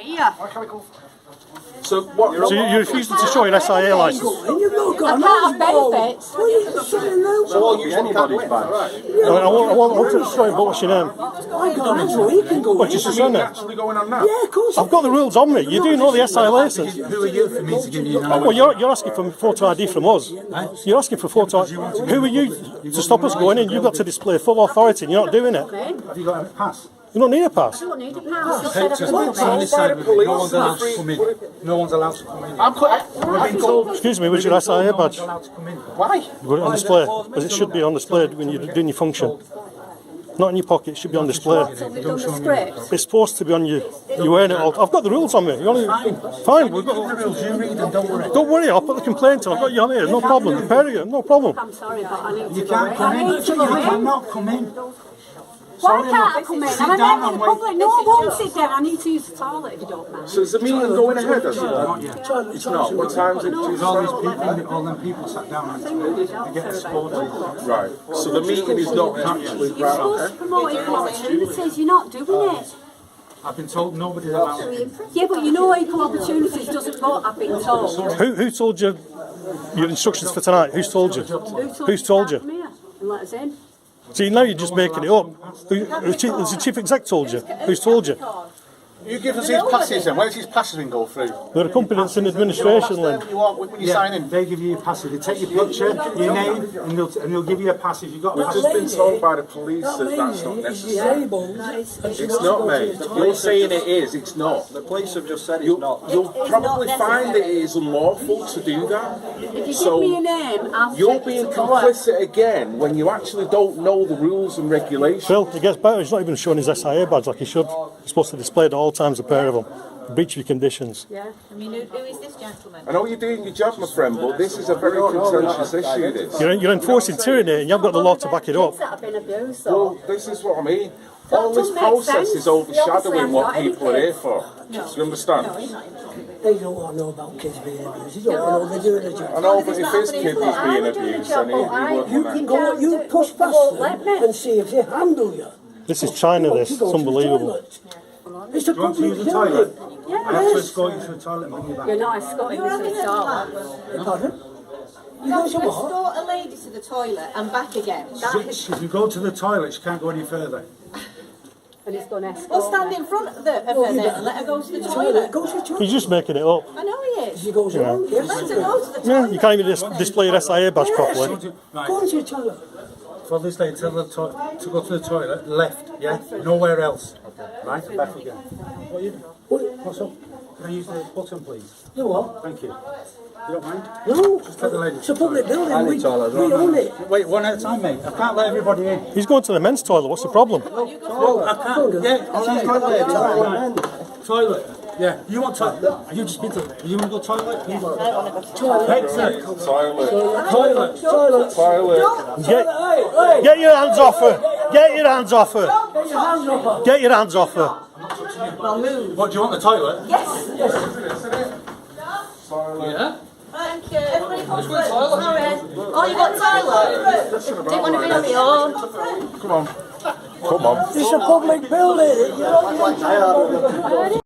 Yeah. So what? So you refused to show your SIA licence? I can't have benefits. So all you anybody's badge. I want to show you, but what's your name? What's your surname? Actually going on now? Yeah, of course. I've got the rules on me. You do know the SIA licence. Who are you for me to give you an Well, you're asking for photo ID from us. You're asking for photo ID. Who are you to stop us going in? You've got to display full authority and you're not doing it. Have you got a pass? You don't need a pass. I don't need a pass. No one's allowed to come in. I've been told. Excuse me, where's your SIA badge? Why? You've got it on display, because it should be on display when you're doing your function. Not in your pocket, it should be on display. So we've done the script. It's supposed to be on you. You're wearing it all. I've got the rules on me. You only, fine. We've got The rules, you read them, don't worry. Don't worry, I'll put the complaint on. I've got you on here. No problem. Prepare it. No problem. I'm sorry, but I need to You go can't in. come I in. need to You go in. cannot come in. Why can't I come in? Sit I'm a down member of and the wait. public. No, I won't sit down. I need to use the toilet if you don't mind. So is the meeting going ahead? Is it? Not yet. It's not. What time is it? There's all these people, all them people sat down and they get escorted. Right. So the meeting is not actually You're right. supposed to promote equal opportunities. You're not doing it. I've been told nobody's allowed. Yeah, but you know equal opportunities doesn't vote, I've been told. Who told you your instructions for tonight? Who's told you? Who's told you? Come here and let us in. See, now you're just making it up. Has the chief exec told you? Who's told you? You give us these passes then. Where's these passes been go through? They're a company that's in administration, Lynn. When you sign in. They give you your passes. They take your picture, your name, and they'll give you a pass if you've got a We've pass. just been told by the police that that's not necessary. It's not, mate. You're saying it is. It's not. The police have just said it's not. You'll It's probably not find that necessary. it is unlawful to do that. If you So give me a name, I'll you're take being it to court. complicit again when you actually don't know the rules and regulations. Phil, it gets better. He's not even showing his SIA badge like he should. He's supposed to display it at all times, a pair of them. Breach of your conditions. Yeah. I mean, who is this gentleman? I know you're doing your job, my friend, but this is a very contentious issue, this. You're enforcing tyranny and you've got the law to back it up. Kids that have been abused, though. Well, this is what I mean. All this doesn't make process sense. is overshadowing what Obviously, people are here for. Do you understand? They don't want to know about kids being abused. They don't want to know they're doing a job. I know, but if his kid was being abused, then he'd be working on that. You push past them and see if they handle you. This is China, this. It's unbelievable. It's a Oh, public Do you want to use the building. toilet? Yeah. I have to escort you to the toilet and bring you back. You're not escorting me to the toilet. Pardon? You You know have to what? escort a lady to the toilet and back again. If you go to the toilet, she can't go any further. And it's going to escort Well, stand in front of her then and let her go to the toilet. Go to the toilet. He's just making it up. I know he is. She goes around, yes. Let her go to the Yeah, toilet. you can't even display your SIA badge properly. Go to the toilet. For this lady, tell her to go to the toilet, left, yeah? Nowhere else. Right? Back again. What are you doing? What's up? Can I use the button, please? You what? Thank you. You don't mind? No. Just let the lady. It's a public building. We own it. Wait, one at a time, mate. I can't let everybody in. He's going to the men's toilet. What's the problem? Well, I can't. Yeah, toilet. Yeah. You want toilet? You just been to. You want to go toilet? You want toilet? Toilet. Toilet. Toilet. Get your hands off her. Get your hands off her. Get your hands up. Get your hands off her. What, do you want the toilet? Yes. Yeah. Thank you. Everybody goes to the toilet. Sorry. Oh, you got toilet? Didn't want to be on your own. Come on. Come on. It's a public building. You know,